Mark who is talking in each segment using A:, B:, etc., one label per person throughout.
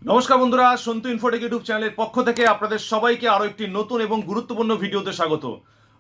A: নমস্কার বন্ধুরা, Santu Infotech YouTube চ্যানেলের পক্ষ থেকে আপনাদের সবাইকে আরও একটি নতুন এবং গুরুত্বপূর্ণ ভিডিওতে স্বাগত।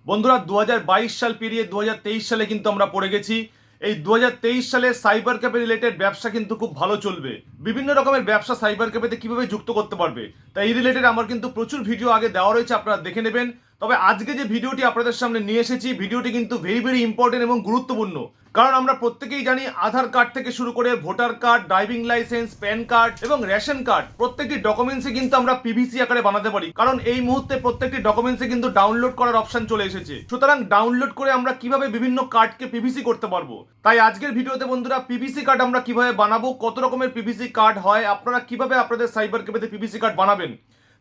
A: বন্ধুরা, 2022 সাল পেরিয়ে 2023 সালে কিন্তু আমরা পড়ে গেছি। এই 2023 সালে সাইবার ক্যাফে রিলেটেড ব্যবসা কিন্তু খুব ভালো চলবে। বিভিন্ন রকমের ব্যবসা সাইবার ক্যাফেতে কীভাবে যুক্ত করতে পারবে, তাই এই রিলেটেড আমার কিন্তু প্রচুর ভিডিও আগে দেওয়া রয়েছে, আপনারা দেখে নেবেন। তবে আজকে যে ভিডিওটি আপনাদের সামনে নিয়ে এসেছি, ভিডিওটি কিন্তু ভেরি ইম্পর্টেন্ট এবং গুরুত্বপূর্ণ। কারণ আমরা প্রত্যেকেই জানি আধার কার্ড থেকে শুরু করে voter card, driving licence, pan card এবং রেশন কার্ড প্রত্যেকটি ডকুমেন্টসই কিন্তু আমরা পিভিসি আকারে বানাতে পারি। কারণ এই মুহূর্তে প্রত্যেকটি ডকুমেন্টসে কিন্তু ডাউনলোড করার অপশন চলে এসেছে। সুতরাং ডাউনলোড করে আমরা কিভাবে বিভিন্ন কার্ডকে পিভিসি করতে পারবো, তাই আজকের ভিডিওতে বন্ধুরা পিভিসি কার্ড আমরা কিভাবে বানাবো, কত রকমের পিভিসি কার্ড হয়, আপনারা কিভাবে আপনাদের সাইবার ক্যাফেতে পিভিসি কার্ড বানাবেন।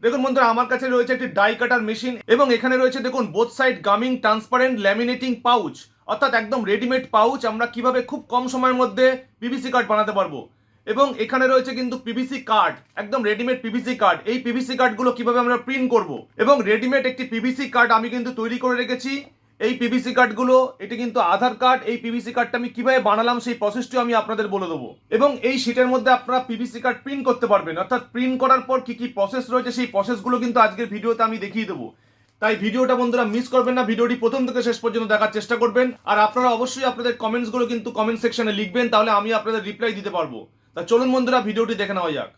A: দেখুন বন্ধুরা, আমার কাছে রয়েছে একটি ডাই কাটার মেশিন এবং এখানে রয়েছে দেখুন both side gumming transparent laminating pouch, অর্থাৎ একদম রেডিমেড পাউচ। আমরা কিভাবে খুব কম সময়ের মধ্যে পিভিসি কার্ড বানাতে পারবো। এবং এখানে রয়েছে কিন্তু পিভিসি কার্ড, একদম রেডিমেড পিভিসি কার্ড। এই পিভিসি কার্ডগুলো কিভাবে আমরা প্রিন্ট করব, এবং রেডিমেড একটি পিভিসি কার্ড আমি কিন্তু তৈরি করে রেখেছি। এই পিভিসি কার্ডগুলো, এটি কিন্তু আধার কার্ড। এই পিভিসি কার্ডটা আমি কিভাবে বানালাম সেই প্রসেসটিও আমি আপনাদের বলে দেবো। এবং এই শীটের মধ্যে আপনারা পিভিসি কার্ড প্রিন্ট করতে পারবেন, অর্থাৎ প্রিন্ট করার পর কি কি প্রসেস রয়েছে সেই প্রসেসগুলো কিন্তু আজকের ভিডিওতে আমি দেখিয়ে দেবো। তাই ভিডিওটা বন্ধুরা মিস করবেন না, ভিডিওটি প্রথম থেকে শেষ পর্যন্ত দেখার চেষ্টা করবেন। আর আপনারা অবশ্যই আপনাদের কমেন্টসগুলো কিন্তু কমেন্ট সেকশনে লিখবেন, তাহলে আমি আপনাদের রিপ্লাই দিতে পারবো। তা চলুন বন্ধুরা ভিডিওটি দেখে নেওয়া যাক।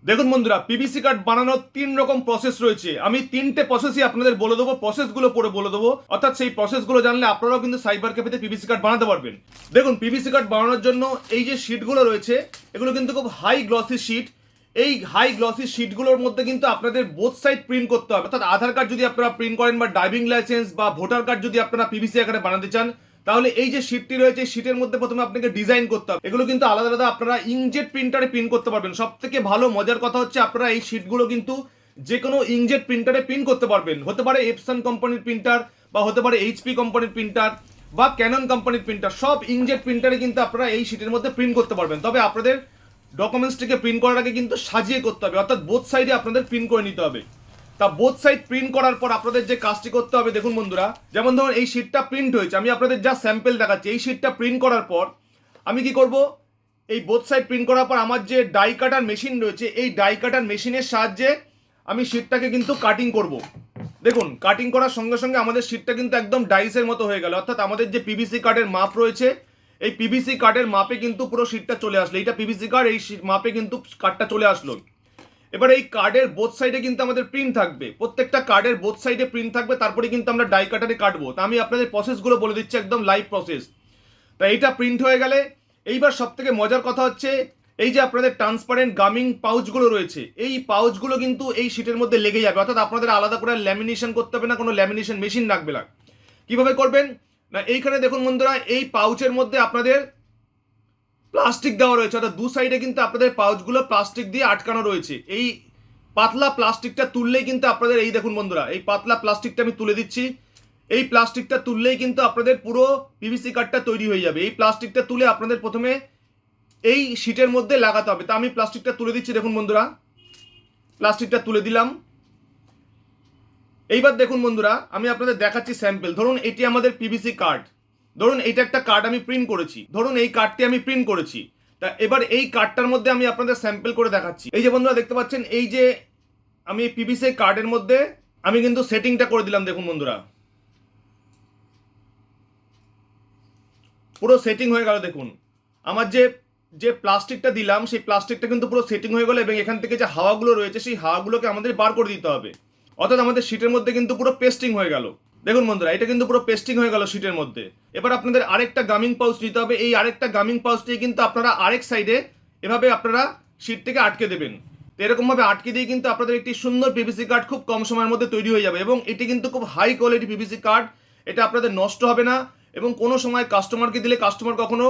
A: দেখুন বন্ধুরা, পিভিসি কার্ড বানানোর 3 রকম প্রসেস রয়েছে। আমি 3টে প্রসেসই আপনাদের বলে দেবো, প্রসেসগুলো পরে বলে দেবো, অর্থাৎ সেই প্রসেসগুলো জানলে আপনারাও কিন্তু সাইবার ক্যাফেতে পিভিসি কার্ড বানাতে পারবেন। দেখুন, পিভিসি কার্ড বানানোর জন্য এই যে শিটগুলো রয়েছে, এগুলো কিন্তু খুব হাই গ্লসি শিট। এই হাই গ্লসি শিটগুলোর মধ্যে কিন্তু আপনাদের বোথ সাইড প্রিন্ট করতে হবে, অর্থাৎ আধার কার্ড যদি আপনারা প্রিন্ট করেন বা ড্রাইভিং লাইসেন্স বা ভোটার কার্ড যদি আপনারা পিভিসি আকারে বানাতে চান, তাহলে এই যে শিটটি রয়েছে শিটের মধ্যে প্রথমে আপনাকে ডিজাইন করতে হবে। এগুলো কিন্তু আলাদা আলাদা আপনারা ইঙ্কজেট প্রিন্টারে প্রিন্ট করতে পারবেন। সব থেকে ভালো মজার কথা হচ্ছে আপনারা এই শিটগুলো কিন্তু যে কোনো ইঙ্কজেট প্রিন্টারে প্রিন্ট করতে পারবেন। হতে পারে এপসন কোম্পানির প্রিন্টার, বা হতে পারে এইচপি কোম্পানির প্রিন্টার, বা ক্যানন কোম্পানির প্রিন্টার। সব ইঙ্কজেট প্রিন্টারে কিন্তু আপনারা এই শিটের মধ্যে প্রিন্ট করতে পারবেন। তবে আপনাদের ডকুমেন্টসটিকে প্রিন্ট করার আগে কিন্তু সাজিয়ে করতে হবে, অর্থাৎ বোথ সাইডে আপনাদের প্রিন্ট করে নিতে হবে। তা বোথ সাইড প্রিন্ট করার পর আপনাদের যে কাজটি করতে হবে, দেখুন বন্ধুরা, যেমন ধরুন এই শিটটা প্রিন্ট হয়েছে, আমি আপনাদের যা স্যাম্পল দেখাচ্ছি। এই শিটটা প্রিন্ট করার পর আমি কি করব, এই বোথ সাইড প্রিন্ট করার পর আমার যে ডাই কাটার মেশিন রয়েছে, এই ডাই কাটার মেশিনের সাহায্যে আমি শিটটাকে কিন্তু কাটিং করব। দেখুন, কাটিং করার সঙ্গে সঙ্গে আমাদের শিটটা কিন্তু একদম ডাইসের মতো হয়ে গেল, অর্থাৎ আমাদের যে পিভিসি কার্ডের মাপ রয়েছে, এই পিভিসি কার্ডের মাপে কিন্তু পুরো শিটটা চলে আসলো। এইটা পিভিসি কার্ড, এই মাপে কিন্তু কার্ডটা চলে আসলো। এবার এই কার্ডের বোথ সাইডে কিন্তু আমাদের প্রিন্ট থাকবে, প্রত্যেকটা কার্ডের বোথ সাইডে প্রিন্ট থাকবে, তারপরে কিন্তু আমরা ডাই কাটারে কাটবো। তা আমি আপনাদের প্রসেসগুলো বলে দিচ্ছি, একদম লাইভ প্রসেস। তা এইটা প্রিন্ট হয়ে গেলে এইবার সব থেকে মজার কথা হচ্ছে, এই যে আপনাদের ট্রান্সপারেন্ট গামিং পাউচগুলো রয়েছে, এই পাউচগুলো কিন্তু এই শিটের মধ্যে লেগে যাবে, অর্থাৎ আপনাদের আলাদা করে ল্যামিনেশন করতে হবে না, কোনো ল্যামিনেশন মেশিন রাখবে না। কিভাবে করবেন না, এইখানে দেখুন বন্ধুরা, এই পাউচের মধ্যে আপনাদের প্লাস্টিক দেওয়া রয়েছে, অর্থাৎ দু সাইডে কিন্তু আপনাদের পাউচগুলো প্লাস্টিক দিয়ে আটকানো রয়েছে। এই পাতলা প্লাস্টিকটা তুললেই কিন্তু আপনাদের, এই দেখুন বন্ধুরা, এই পাতলা প্লাস্টিকটা আমি তুলে দিচ্ছি। এই প্লাস্টিকটা তুললেই কিন্তু আপনাদের পুরো পিভিসি কার্ডটা তৈরি হয়ে যাবে। এই প্লাস্টিকটা তুলে আপনাদের প্রথমে এই শিটের মধ্যে লাগাতে হবে। তা আমি প্লাস্টিকটা তুলে দিচ্ছি, দেখুন বন্ধুরা, প্লাস্টিকটা তুলে দিলাম। এইবার দেখুন বন্ধুরা, আমি আপনাদের দেখাচ্ছি স্যাম্পল। ধরুন এটি আমাদের পিভিসি কার্ড, ধরুন এইটা একটা কার্ড আমি প্রিন্ট করেছি, ধরুন এই কার্ডটি আমি প্রিন্ট করেছি। তা এবার এই কার্ডটার মধ্যে আমি আপনাদের স্যাম্পল করে দেখাচ্ছি। এই যে বন্ধুরা দেখতে পাচ্ছেন, এই যে আমি পিভিসি কার্ডের মধ্যে আমি কিন্তু সেটিংটা করে দিলাম। দেখুন বন্ধুরা, পুরো সেটিং হয়ে গেল। দেখুন আমার যে যে প্লাস্টিকটা দিলাম, সেই প্লাস্টিকটা কিন্তু পুরো সেটিং হয়ে গেল, এবং এখান থেকে যে হাওয়াগুলো রয়েছে সেই হাওয়াগুলোকে আমাদের বার করে দিতে হবে, অর্থাৎ আমাদের শিটের মধ্যে কিন্তু পুরো পেস্টিং হয়ে গেল। দেখুন বন্ধুরা, এটা কিন্তু পুরো পেস্টিং হয়ে গেল শিটের মধ্যে। এবার আপনাদের আরেকটা গামিং পাউচ নিতে হবে। এই আরেকটা গামিং পাউচ দিয়ে কিন্তু আপনারা আরেক সাইডে এভাবে আপনারা শিট থেকে আটকে দেবেন। তো এরকমভাবে আটকে দিয়ে কিন্তু আপনাদের একটি সুন্দর পিভিসি কার্ড খুব কম সময়ের মধ্যে তৈরি হয়ে যাবে, এবং এটি কিন্তু খুব হাই কোয়ালিটি পিভিসি কার্ড। এটা আপনাদের নষ্ট হবে না, এবং কোনো সময় কাস্টমারকে দিলে কাস্টমার কখনো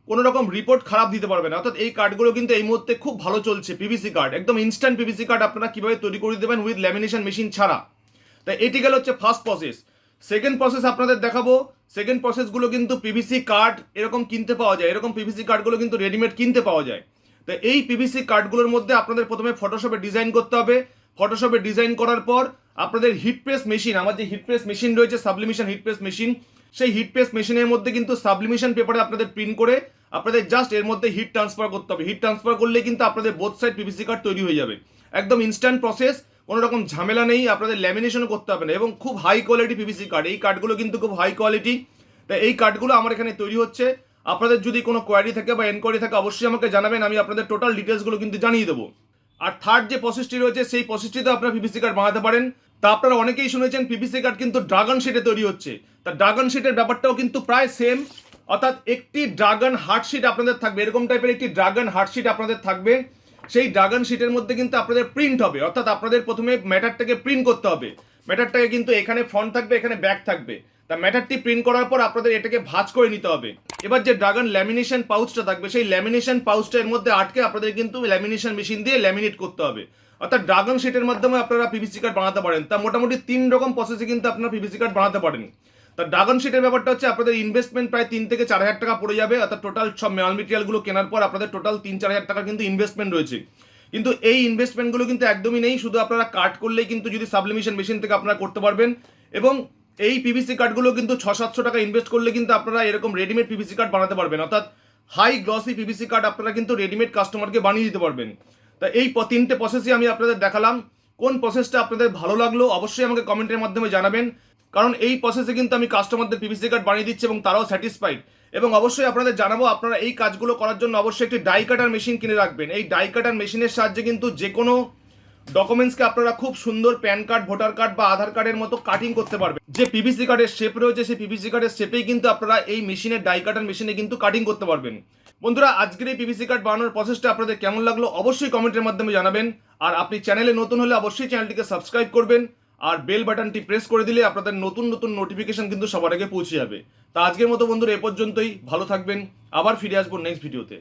A: কোনো রকম রিপোর্ট খারাপ দিতে পারবে না। অর্থাৎ এই কার্ডগুলো কিন্তু এই মুহূর্তে খুব ভালো চলছে। পিভিসি কার্ড, একদম ইনস্ট্যান্ট পিভিসি কার্ড আপনারা কিভাবে তৈরি করে দেবেন উইথ ল্যামিনেশন মেশিন ছাড়া। তাই এটি গেল হচ্ছে ফার্স্ট প্রসেস। সেকেন্ড প্রসেস আপনাদের দেখাবো। সেকেন্ড প্রসেসগুলো কিন্তু পিভিসি কার্ড এরকম কিনতে পাওয়া যায়, এরকম পিভিসি কার্ডগুলো কিন্তু রেডিমেড কিনতে পাওয়া যায়। তো এই পিভিসি কার্ডগুলোর মধ্যে আপনাদের প্রথমে ফটোশপে ডিজাইন করতে হবে। ফটোশপে ডিজাইন করার পর আপনাদের হিট প্রেস মেশিন, আমার যে হিট প্রেস মেশিন রয়েছে, সাবলিমেশন হিট প্রেস মেশিন, সেই হিট প্রেস মেশিনের মধ্যে কিন্তু সাবলিমেশন পেপারে আপনাদের প্রিন্ট করে আপনাদের জাস্ট এর মধ্যে হিট ট্রান্সফার করতে হবে। হিট ট্রান্সফার করলে কিন্তু আপনাদের বোথ সাইড পিভিসি কার্ড তৈরি হয়ে যাবে। একদম ইনস্ট্যান্ট প্রসেস, কোনো রকম ঝামেলা নেই, আপনাদের ল্যামিনেশনও করতে হবে না, এবং খুব হাই কোয়ালিটি পিভিসি কার্ড। এই কার্ডগুলো কিন্তু খুব হাই কোয়ালিটি। তাই এই কার্ডগুলো আমার এখানে তৈরি হচ্ছে। আপনাদের যদি কোনো কোয়ারি থাকে বা এনকোয়ারি থাকে অবশ্যই আমাকে জানাবেন, আমি আপনাদের টোটাল ডিটেলসগুলো কিন্তু জানিয়ে দেবো। আর থার্ড যে প্রসেসটি রয়েছে সেই প্রসেসটিতে আপনারা পিভিসি কার্ড বানাতে পারেন। তা আপনারা অনেকেই শুনেছেন পিভিসি কার্ড কিন্তু ড্রাগন শিটে তৈরি হচ্ছে। তা ড্রাগন শিটের ব্যাপারটাও কিন্তু প্রায় সেম, অর্থাৎ একটি ড্রাগন হার্টশিট আপনাদের থাকবে, এরকম টাইপের একটি ড্রাগন হার্টশিট আপনাদের থাকবে। সেই ড্রাগন শিটের মধ্যে কিন্তু আপনাদের প্রিন্ট হবে, অর্থাৎ আপনাদের প্রথমে ম্যাটারটাকে প্রিন্ট করতে হবে। ম্যাটারটাকে কিন্তু এখানে ফ্রন্ট থাকবে, এখানে ব্যাক থাকবে। তা ম্যাটারটি প্রিন্ট করার পর আপনাদের এটাকে ভাঁজ করে নিতে হবে। এবার যে ড্রাগন ল্যামিনেশন পাউচটা থাকবে সেই ল্যামিনেশন পাউচটা এর মধ্যে আটকে আপনাদের কিন্তু ল্যামিনেশন মেশিন দিয়ে ল্যামিনেট করতে হবে। অর্থাৎ ড্রাগন শিটের মাধ্যমে আপনারা পিভিসি কার্ড বানাতে পারেন। তা মোটামুটি 3 রকম প্রসেসে কিন্তু আপনারা পিভিসি কার্ড বানাতে পারেন। তা ড্রাগন শিটের ব্যাপারটা হচ্ছে আপনাদের ইনভেস্টমেন্ট প্রায় 3 থেকে 4 হাজার টাকা পড়ে যাবে। অর্থাৎ টোটাল সব মাল মেটেরিয়ালগুলো কেনার পর আপনাদের টোটাল 3-4 হাজার টাকা কিন্তু ইনভেস্টমেন্ট রয়েছে। কিন্তু এই ইনভেস্টমেন্টগুলো কিন্তু একদমই নেই, শুধু আপনারা কাট করলেই কিন্তু যদি সাবলিমেশন মেশিন থেকে আপনারা করতে পারবেন। এবং এই পিভিসি কার্ডগুলো কিন্তু 600-700 টাকা ইনভেস্ট করলে কিন্তু আপনারা এরকম রেডিমেড পিভিসি কার্ড বানাতে পারবেন। অর্থাৎ হাই গ্লসি পিভিসি কার্ড আপনারা কিন্তু রেডিমেড কাস্টমারকে বানিয়ে দিতে পারবেন। তা এই 3টে প্রসেসই আমি আপনাদের দেখালাম। কোন প্রসেসটা আপনাদের ভালো লাগলো অবশ্যই আমাকে কমেন্টের মাধ্যমে জানাবেন, কারণ এই প্রসেসে কিন্তু আমি কাস্টমারদের পিভিসি কার্ড বানিয়ে দিচ্ছি এবং তারাও স্যাটিসফাইড। এবং অবশ্যই আপনাদের জানাবো আপনারা এই কাজগুলো করার জন্য অবশ্যই একটি ডাই কাটার মেশিন কিনে রাখবেন। এই ডাই কাটার মেশিনের সাহায্যে কিন্তু যে কোনো ডকুমেন্টসকে আপনারা খুব সুন্দর প্যান কার্ড, ভোটার কার্ড বা আধার কার্ডের মতো কাটিং করতে পারবেন। যে পিভিসি কার্ডের শেপ রয়েছে সেই পিভিসি কার্ডের শেপেই কিন্তু আপনারা এই মেশিনের ডাই কাটার মেশিনে কিন্তু কাটিং করতে পারবেন। বন্ধুরা, আজকের এই পিভিসি কার্ড বানানোর প্রসেসটা আপনাদের কেমন লাগলো অবশ্যই কমেন্টের মাধ্যমে জানাবেন। আর আপনি চ্যানেলে নতুন হলে অবশ্যই চ্যানেলটিকে সাবস্ক্রাইব করবেন আর বেল বাটনটি প্রেস করে দিলে আপনাদের নতুন নতুন নোটিফিকেশন কিন্তু সবার আগে পৌঁছে যাবে। তা আজকের মতো বন্ধুরা এ পর্যন্তই, ভালো থাকবেন, আবার ফিরে আসবো নেক্সট ভিডিওতে।